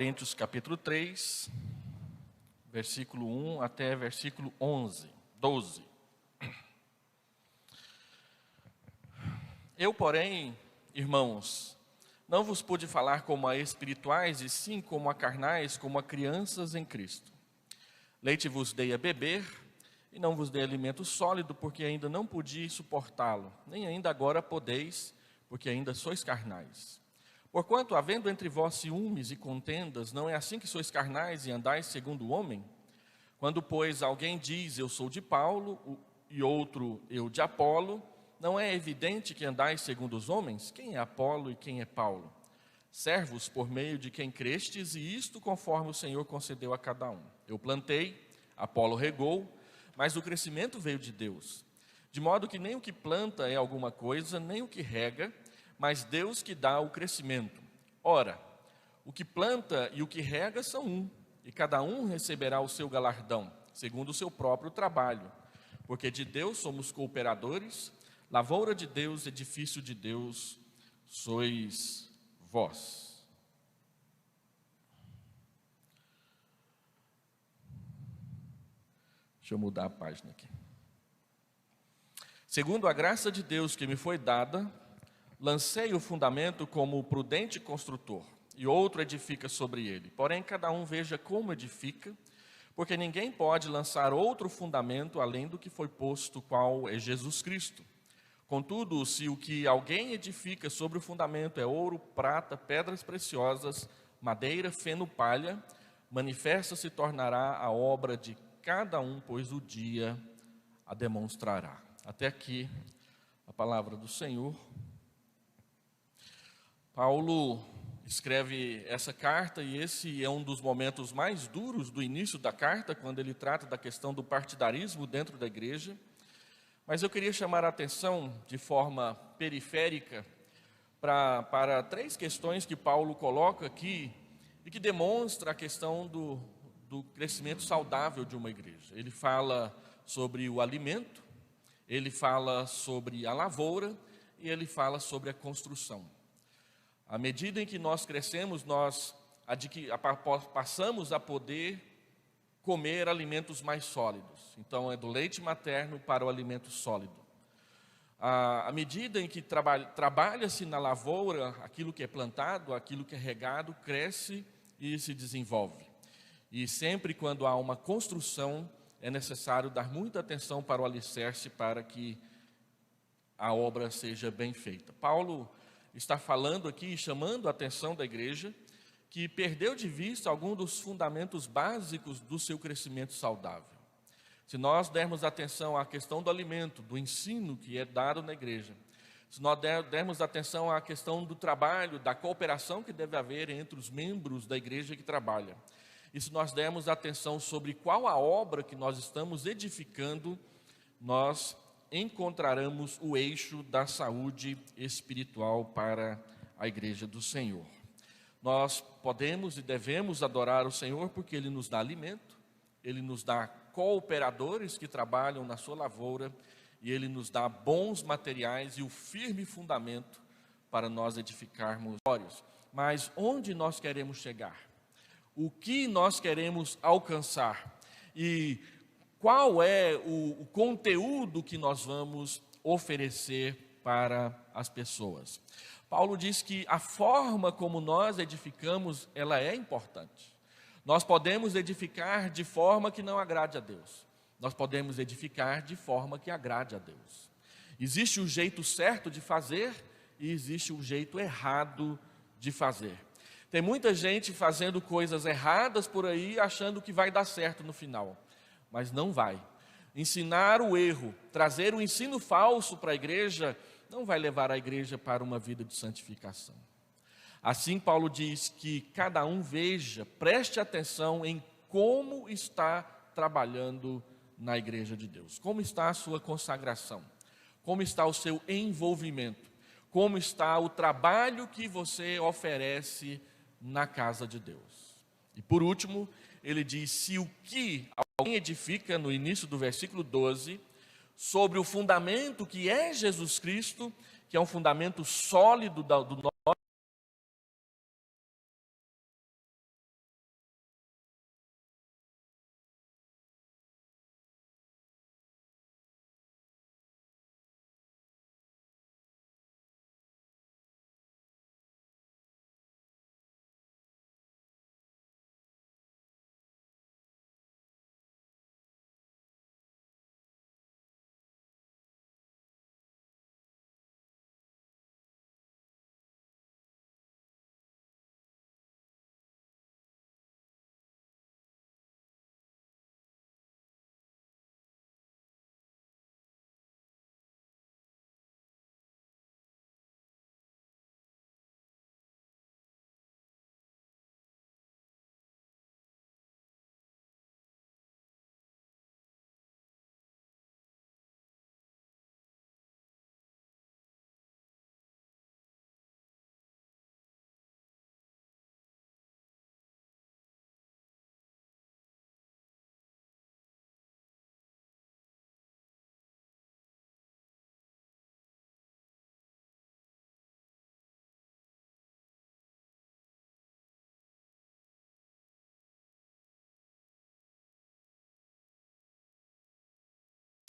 Coríntios capítulo 3, versículo 1 até versículo 12. Eu, porém, irmãos, não vos pude falar como a espirituais, e sim como a carnais, como a crianças em Cristo. Leite vos dei a beber, e não vos dei alimento sólido, porque ainda não podia suportá-lo, nem ainda agora podeis, porque ainda sois carnais. Porquanto, havendo entre vós ciúmes e contendas, não é assim que sois carnais e andais segundo o homem? Quando, pois, alguém diz, eu sou de Paulo, e outro, eu de Apolo, não é evidente que andais segundo os homens? Quem é Apolo e quem é Paulo? Servos por meio de quem crestes, e isto conforme o Senhor concedeu a cada um. Eu plantei, Apolo regou, mas o crescimento veio de Deus. De modo que nem o que planta é alguma coisa, nem o que rega, mas Deus que dá o crescimento. Ora, o que planta e o que rega são um, e cada um receberá o seu galardão, segundo o seu próprio trabalho. Porque de Deus somos cooperadores, lavoura de Deus, edifício de Deus, sois vós. Deixa eu mudar a página aqui. Segundo a graça de Deus que me foi dada, lancei o fundamento como prudente construtor, e outro edifica sobre ele. Porém, cada um veja como edifica, porque ninguém pode lançar outro fundamento além do que foi posto, qual é Jesus Cristo. Contudo, se o que alguém edifica sobre o fundamento é ouro, prata, pedras preciosas, madeira, feno, palha, manifesta se tornará a obra de cada um, pois o dia a demonstrará. Até aqui a palavra do Senhor. Paulo escreve essa carta, e esse é um dos momentos mais duros do início da carta, quando ele trata da questão do partidarismo dentro da igreja. Mas eu queria chamar a atenção de forma periférica para três questões que Paulo coloca aqui e que demonstra a questão do crescimento saudável de uma igreja. Ele fala sobre o alimento, ele fala sobre a lavoura e ele fala sobre a construção. À medida em que nós crescemos, nós passamos a poder comer alimentos mais sólidos. Então, é do leite materno para o alimento sólido. À medida em que trabalha-se na lavoura, aquilo que é plantado, aquilo que é regado, cresce e se desenvolve. E sempre quando há uma construção, é necessário dar muita atenção para o alicerce, para que a obra seja bem feita. Paulo está falando aqui, chamando a atenção da igreja, que perdeu de vista alguns dos fundamentos básicos do seu crescimento saudável. Se nós dermos atenção à questão do alimento, do ensino que é dado na igreja, se nós dermos atenção à questão do trabalho, da cooperação que deve haver entre os membros da igreja que trabalha, e se nós dermos atenção sobre qual a obra que nós estamos edificando, nós encontraremos o eixo da saúde espiritual para a igreja do Senhor. Nós podemos e devemos adorar o Senhor porque Ele nos dá alimento, Ele nos dá cooperadores que trabalham na sua lavoura, e Ele nos dá bons materiais e o firme fundamento para nós edificarmos. Mas onde nós queremos chegar? O que nós queremos alcançar? E qual é o conteúdo que nós vamos oferecer para as pessoas? Paulo diz que a forma como nós edificamos, ela é importante. Nós podemos edificar de forma que não agrade a Deus. Nós podemos edificar de forma que agrade a Deus. Existe o jeito certo de fazer e existe o jeito errado de fazer. Tem muita gente fazendo coisas erradas por aí, achando que vai dar certo no final. Mas não vai. Ensinar o erro, trazer o ensino falso para a igreja, não vai levar a igreja para uma vida de santificação. Assim, Paulo diz que cada um veja, preste atenção em como está trabalhando na igreja de Deus. Como está a sua consagração? Como está o seu envolvimento? Como está o trabalho que você oferece na casa de Deus? E por último, ele diz, se o que alguém edifica, no início do versículo 12, sobre o fundamento que é Jesus Cristo, que é um fundamento sólido do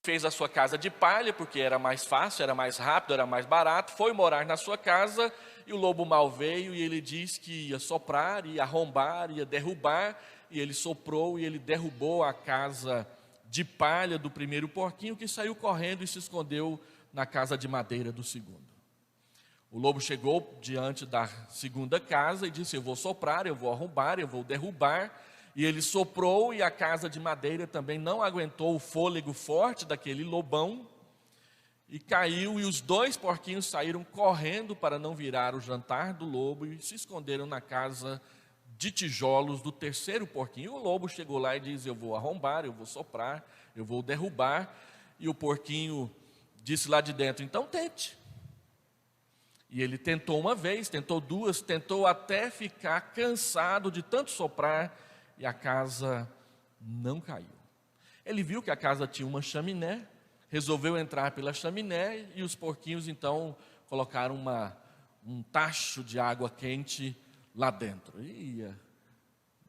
fez a sua casa de palha, porque era mais fácil, era mais rápido, era mais barato, foi morar na sua casa, e o lobo mau veio, e ele disse que ia soprar, ia arrombar, ia derrubar, e ele soprou, e ele derrubou a casa de palha do primeiro porquinho, que saiu correndo e se escondeu na casa de madeira do segundo. O lobo chegou diante da segunda casa e disse: eu vou soprar, eu vou arrombar, eu vou derrubar. E ele soprou, e a casa de madeira também não aguentou o fôlego forte daquele lobão, e caiu, e os dois porquinhos saíram correndo para não virar o jantar do lobo, e se esconderam na casa de tijolos do terceiro porquinho. O lobo chegou lá e disse: eu vou arrombar, eu vou soprar, eu vou derrubar. E o porquinho disse lá de dentro: então tente. E ele tentou uma vez, tentou duas, tentou até ficar cansado de tanto soprar, e a casa não caiu. Ele viu que a casa tinha uma chaminé, resolveu entrar pela chaminé, e os porquinhos então colocaram um tacho de água quente lá dentro. E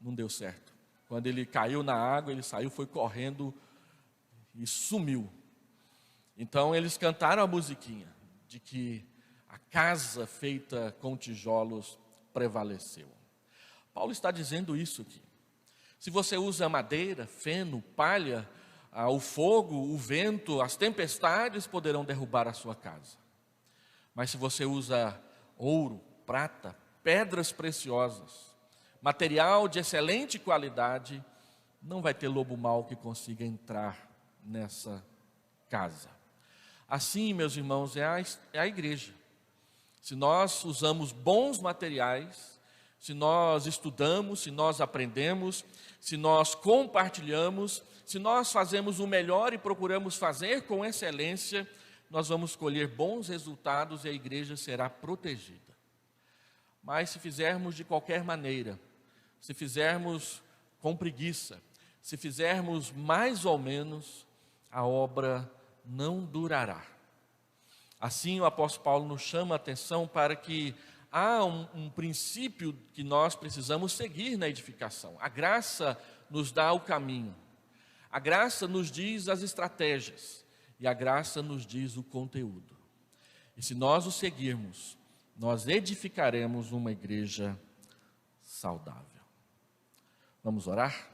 não deu certo. Quando ele caiu na água, ele saiu, foi correndo e sumiu. Então eles cantaram a musiquinha de que a casa feita com tijolos prevaleceu. Paulo está dizendo isso aqui. Se você usa madeira, feno, palha, o fogo, o vento, as tempestades poderão derrubar a sua casa. Mas se você usa ouro, prata, pedras preciosas, material de excelente qualidade, não vai ter lobo mau que consiga entrar nessa casa. Assim, meus irmãos, é a igreja. Se nós usamos bons materiais, se nós estudamos, se nós aprendemos, se nós compartilhamos, se nós fazemos o melhor e procuramos fazer com excelência, nós vamos colher bons resultados e a igreja será protegida. Mas se fizermos de qualquer maneira, se fizermos com preguiça, se fizermos mais ou menos, a obra não durará. Assim o apóstolo Paulo nos chama a atenção para que há um princípio que nós precisamos seguir na edificação. A graça nos dá o caminho, a graça nos diz as estratégias, e a graça nos diz o conteúdo. E se nós o seguirmos, nós edificaremos uma igreja saudável. Vamos orar?